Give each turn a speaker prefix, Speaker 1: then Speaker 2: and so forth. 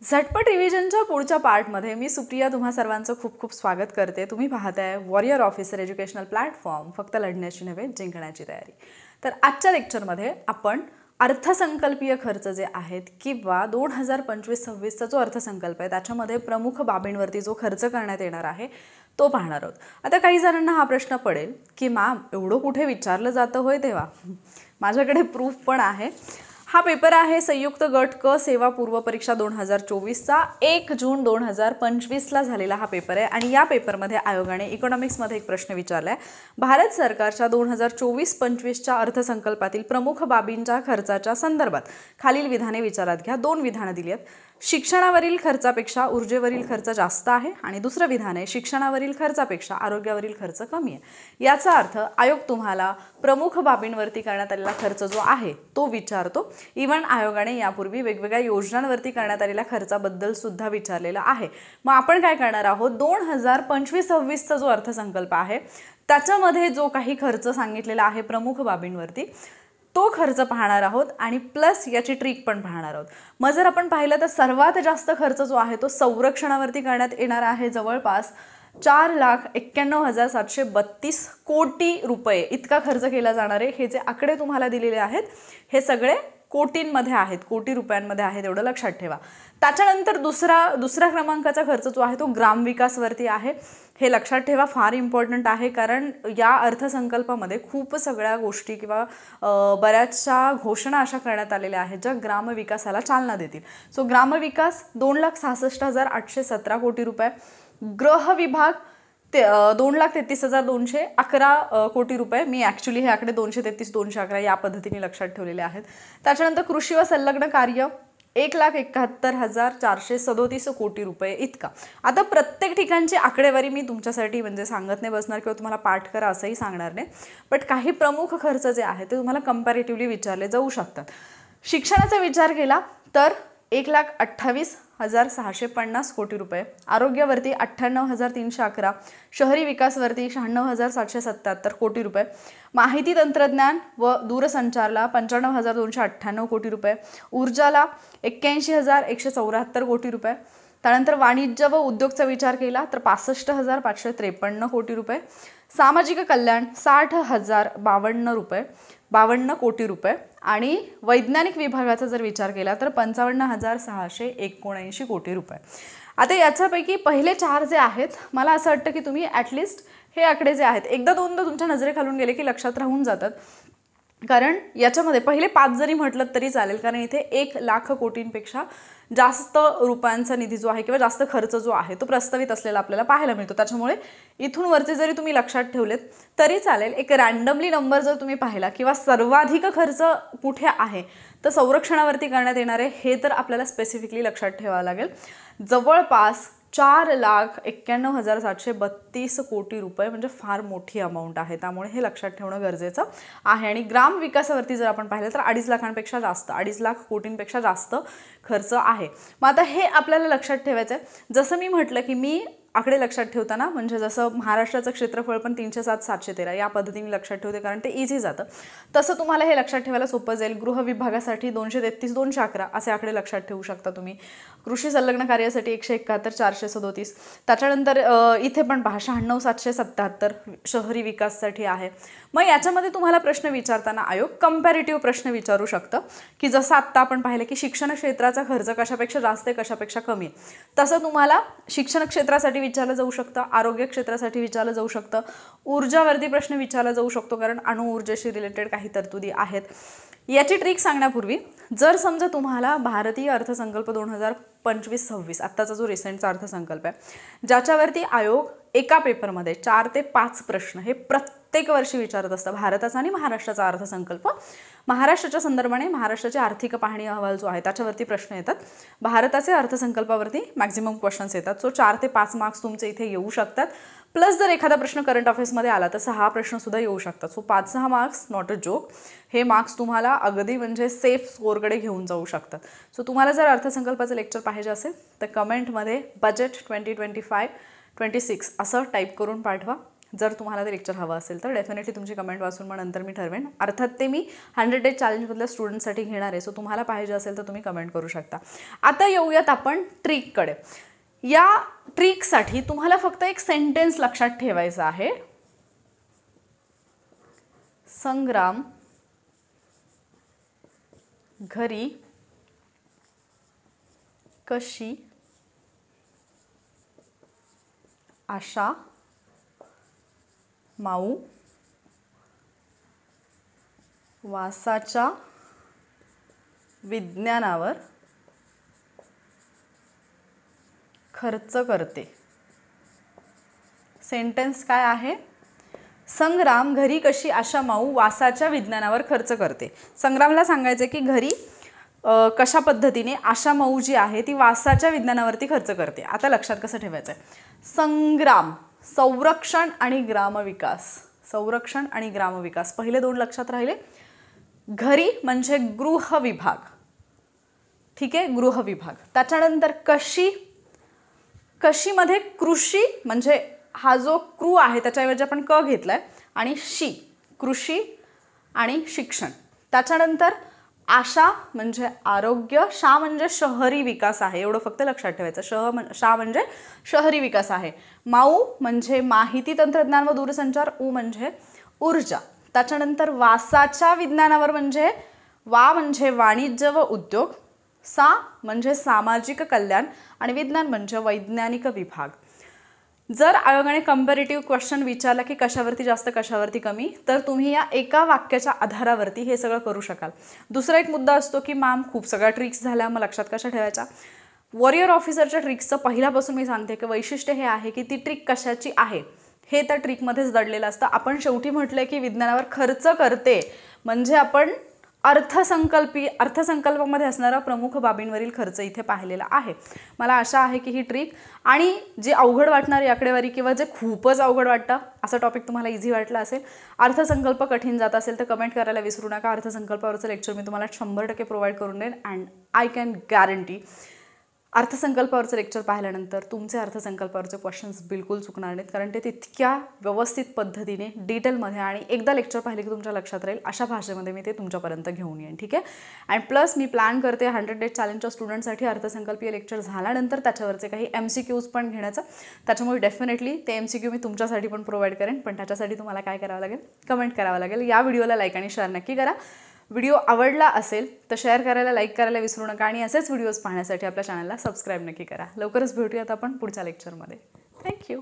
Speaker 1: झटपट रिव्हिजनच्या पुढच्या पार्टमध्ये मी सुप्रिया तुम्हा सर्वांचं खूप खूप स्वागत करते। तुम्ही पाहताय वॉरियर ऑफिसर एज्युकेशनल प्लॅटफॉर्म, फक्त लढण्याची नव्हे जिंकण्याची तयारी। तर आजच्या लेक्चरमध्ये आपण अर्थसंकल्पीय खर्च जे आहेत किंवा 2025-26चा जो अर्थसंकल्प आहे त्याच्यामध्ये प्रमुख बाबींवरती जो खर्च करण्यात येणार आहे तो पाहणार आहोत। आता काही जणांना हा प्रश्न पडेल की मॅम एवढं कुठे विचारलं जातं होय तेव्हा? माझ्याकडे प्रूफ पण आहे। हा पेपर आहे संयुक्त गट क सेवा पूर्व परीक्षा 2024चा 1 जून 2025ला झालेला हा पेपर आहे आणि या पेपरमध्ये आयोगाने इकॉनॉमिक्समध्ये एक प्रश्न विचारलाय। भारत सरकारच्या 2024-25च्या अर्थसंकल्पातील प्रमुख बाबींच्या खर्चाच्या संदर्भात खालील विधाने विचारात घ्या। दोन विधानं दिली आहेत। शिक्षणावरील खर्चापेक्षा ऊर्जेवरील खर्च जास्त आहे आणि दुसरं विधान आहे शिक्षणावरील खर्चापेक्षा आरोग्यावरील खर्च कमी आहे। याचा अर्थ आयोग तुम्हाला प्रमुख बाबींवरती करण्यात आलेला खर्च जो आहे तो विचारतो। इव्हन आयोगाने यापूर्वी वेगवेगळ्या योजनांवरती करण्यात आलेल्या खर्चाबद्दल सुद्धा विचारलेलं आहे। मग आपण काय करणार आहोत, 2025-26चा जो अर्थसंकल्प आहे त्याच्यामध्ये जो काही खर्च सांगितलेला आहे प्रमुख बाबींवरती तो खर्च पाहणार आहोत आणि प्लस याची ट्रिक पण पाहणार आहोत। मग जर आपण पाहिलं तर सर्वात जास्त खर्च जो आहे तो संरक्षणावरती करण्यात येणार आहे। जवळपास 4,91,732 कोटी रुपये इतका खर्च केला जाणार आहे। हे जे आकडे तुम्हाला दिलेले आहेत हे सगळे कोटींमध्ये आहेत, कोटी रुपयांमध्ये आहेत, एवढं लक्षात ठेवा। त्याच्यानंतर दुसरा क्रमांकाचा खर्च जो आहे तो ग्रामविकासवरती आहे। हे लक्षात ठेवा, फार इम्पॉर्टंट आहे, कारण या अर्थसंकल्पामध्ये खूप सगळ्या गोष्टी किंवा बऱ्याचशा घोषणा अशा करण्यात आलेल्या आहेत ज्या ग्रामविकासाला चालना देतील। सो ग्रामविकास 2,66,817 कोटी रुपये, गृह विभाग 2,33,211 कोटी रुपये। मी ॲक्च्युली हे आकडे 233-211 या पद्धतीने लक्षात ठेवलेले आहेत। त्याच्यानंतर कृषी व संलग्न कार्य 1,71,437 कोटी रुपये इतका। आता प्रत्येक ठिकाणची आकडेवारी मी तुमच्यासाठी म्हणजे सांगत नाही बसणार किंवा तुम्हाला पाठ करा असंही सांगणार नाही, बट काही प्रमुख खर्च जे आहे ते तुम्हाला कंपॅरेटिव्हली विचारले जाऊ शकतात। शिक्षणाचा विचार केला तर 1,28,650 कोटी रुपये, आरोग्यावरती 98,311, शहरी विकासवरती 96,777 कोटी रुपये, माहिती तंत्रज्ञान व दूरसंचारला 95,298 कोटी रुपये, ऊर्जाला 81,174 कोटी रुपये। त्यानंतर वाणिज्य व उद्योगचा विचार केला तर 65,553 कोटी रुपये, सामाजिक कल्याण 60,052 कोटी रुपये आणि वैज्ञानिक विभागाचा जर विचार केला तर 55,679 कोटी रुपये। आता याच्यापैकी पहिले 4 जे आहेत मला असं वाटतं की तुम्ही ॲटलिस्ट हे आकडे जे आहेत एकदा दोनदा तुमच्या नजरेखालून गेले की लक्षात राहून जातात, कारण याच्यामध्ये पहिले 5 जरी म्हटलं तरी चालेल, कारण इथे 1,00,000 कोटींपेक्षा जास्त रुपयांचा निधी जो आहे किंवा जास्त खर्च जो आहे तो प्रस्तावित असलेला आपल्याला पाहायला मिळतो। त्याच्यामुळे इथून वरचे जरी तुम्ही लक्षात ठेवलेत तरी चालेल। एक रँडमली नंबर जर तुम्ही पाहिला किंवा सर्वाधिक खर्च कुठे आहे तर संरक्षणावरती करण्यात येणार आहे हे तर आपल्याला स्पेसिफिकली लक्षात ठेवावं लागेल। जवळपास 4,91,732 कोटी रुपये म्हणजे फार मोठी अमाऊंट आहे, त्यामुळे हे लक्षात ठेवणं गरजेचं आहे। आणि ग्राम विकासावरती जर आपण पाहिलं तर 2.5 लाखांपेक्षा जास्त, 2.5 लाख कोटींपेक्षा जास्त खर्च आहे। मग आता हे आपल्याला लक्षात ठेवायचं आहे। जसं मी म्हटलं की मी आकडे लक्षात ठेवताना म्हणजे जसं महाराष्ट्राचं क्षेत्रफळ पण 307,713 या पद्धतीने लक्षात ठेवते, कारण ते इझी जातं, तसं तुम्हाला हे लक्षात ठेवायला सोपं जाईल। गृह विभागासाठी 233-211 असे आकडे लक्षात ठेवू शकता तुम्ही। कृषी संलग्न कार्यासाठी 171,437, त्याच्यानंतर इथे पण पहा 96,777 शहरी विकाससाठी आहे। मग याच्यामध्ये तुम्हाला प्रश्न विचारताना आयोग कंपॅरेटिव्ह प्रश्न विचारू शकतं की जसं आत्ता आपण पाहिलं की शिक्षण क्षेत्राचा खर्च कशापेक्षा जास्त आहे कशापेक्षा कमी आहे, तसं तुम्हाला शिक्षण क्षेत्रासाठी विचारलं जाऊ शकतं, आरोग्य क्षेत्रासाठी विचारलं जाऊ शकतं, ऊर्जावरती प्रश्न विचारला जाऊ शकतो, कारण अणुऊर्जेशी रिलेटेड काही तरतुदी आहेत। याची ट्रिक सांगण्यापूर्वी जर समजा तुम्हाला भारतीय अर्थसंकल्प 2025-26 आत्ताचा जो रिसेंटचा अर्थसंकल्प आहे ज्याच्यावरती आयोग एका पेपरमध्ये 4 ते 5 प्रश्न हे प्रत्येक वर्षी विचारत असतं, भारताचा आणि महाराष्ट्राचा अर्थसंकल्प, महाराष्ट्राच्या संदर्भाने महाराष्ट्राची आर्थिक पाहणी अहवाल जो आहे त्याच्यावरती प्रश्न येतात, भारताचे अर्थसंकल्पावरती मॅक्झिमम क्वेश्चन्स येतात। सो 4 ते 5 मार्क्स तुमचे इथे येऊ शकतात, प्लस जर एखादा प्रश्न करंट अफेअर्समध्ये आला तर 6 प्रश्नसुद्धा येऊ शकतात। So 5-6 marks not a joke, हे मार्क्स तुम्हाला अगदी म्हणजे सेफ स्कोअरकडे घेऊन जाऊ शकतात। सो तुम्हाला जर अर्थसंकल्पाचं लेक्चर पाहिजे असेल तर कमेंटमध्ये बजेट 2025-26 असं टाईप करून पाठवा। जर तुम्हाला ते लेक्चर हवं असेल तर डेफिनेटली तुमची कमेंट वाचून मग नंतर मी ठरवेन. अर्थात ते मी 100 डेज चॅलेंजमधल्या स्टुडंटसाठी घेणार आहे, सो तुम्हाला पाहिजे असेल तर तुम्ही कमेंट करू शकता. आता येऊयात आपण ट्रिककडे. या ट्रिकसाठी तुम्हाला फक्त एक सेंटेन्स लक्षात ठेवायचा आहे. संग्राम घरी कशी आशा माऊ वासाच्या विज्ञानावर खर्च करते. सेंटेन्स काय आहे? संग्राम घरी कशी आशा माऊ वासाच्या विज्ञानावर खर्च करते. संग्रामला सांगायचे की घरी कशा पद्धतीने आशा माऊ जी आहे ती वासाच्या विज्ञानावरती खर्च करते. आता लक्षात कसं ठेवायचं आहे? संग्राम, संरक्षण आणि ग्रामविकास. संरक्षण आणि ग्रामविकास पहिले दोन लक्षात राहिले. घरी म्हणजे गृह विभाग, ठीक आहे, गृह विभाग. त्याच्यानंतर कशी, कशीमध्ये कृषी म्हणजे हा जो कृ आहे त्याच्याऐवजी आपण क घेतलाय, आणि शी कृषी आणि शिक्षण. त्याच्यानंतर आशा म्हणजे आरोग्य, शा म्हणजे शहरी विकास आहे, एवढं फक्त लक्षात ठेवायचं. शा म्हणजे शहरी विकास आहे. माऊ म्हणजे माहिती तंत्रज्ञान व दूरसंचार, उ म्हणजे ऊर्जा. त्याच्यानंतर वासाच्या विज्ञानावर म्हणजे वा म्हणजे वाणिज्य व उद्योग, सा म्हणजे सामाजिक कल्याण, आणि विज्ञान म्हणजे वैज्ञानिक विभाग. जर आयोगाने कंपॅरेटिव्ह क्वेश्चन विचारला की कशावरती जास्त कशावरती कमी, तर तुम्ही या एका वाक्याच्या आधारावरती हे सगळं करू शकाल. दुसरा एक मुद्दा असतो की मॅम खूप सगळ्या ट्रिक्स झाल्या, मग लक्षात कशा ठेवायच्या? वॉरियर ऑफिसरच्या ट्रिक्सचं पहिल्यापासून मी सांगते की वैशिष्ट्य हे आहे की ती ट्रिक कशाची आहे हे त्या ट्रिकमध्येच दडलेलं असतं. आपण शेवटी म्हटलंय की विज्ञानावर खर्च करते म्हणजे आपण अर्थसंकल्पामध्ये असणारा प्रमुख बाबींवरील खर्च इथे पाहिलेला आहे. मला आशा आहे की ही ट्रिक आणि जी अवघड वाटणारी आकडेवारी किंवा जे खूपच अवघड वाटतं असं टॉपिक तुम्हाला इझी वाटलं असेल. अर्थसंकल्प कठीण जात असेल तर कमेंट करायला विसरू नका. अर्थसंकल्पावरचं लेक्चर मी तुम्हाला 100% प्रोव्हाइड करून देईन. अँड आय कॅन गॅरंटी अर्थसंकल्पावरचं लेक्चर पाहिल्यानंतर तुमचे अर्थसंकल्पावरचे क्वेश्चन्स बिलकुल चुकणार नाहीत, कारण ते तितक्या व्यवस्थित पद्धतीने डिटेलमध्ये आणि एकदा लेक्चर पाहिले की तुमच्या लक्षात राहील अशा भाषेमध्ये मी ते तुमच्यापर्यंत घेऊन येईन, ठीक आहे. अँड प्लस मी प्लॅन करते 100 डेज चॅलेंजच्या स्टुडंटसाठी अर्थसंकल्पीय लेक्चर झाल्यानंतर त्याच्यावरचे काही MCQs पण घेण्याचं. त्याच्यामुळे डेफिनेटली ते MCQ मी तुमच्यासाठी पण प्रोव्हाइड करेन, पण त्याच्यासाठी तुम्हाला काय करावं लागेल? कमेंट करावं लागेल. या व्हिडिओला लाईक आणि शेअर नक्की करा. व्हिडिओ आवडला असेल तर शेअर करायला, लाईक करायला विसरू नका, आणि असेच व्हिडिओज पाहण्यासाठी आपल्या चॅनलला सबस्क्राईब नक्की करा. लवकरच भेटूयात आपण पुढच्या लेक्चरमध्ये. थँक्यू.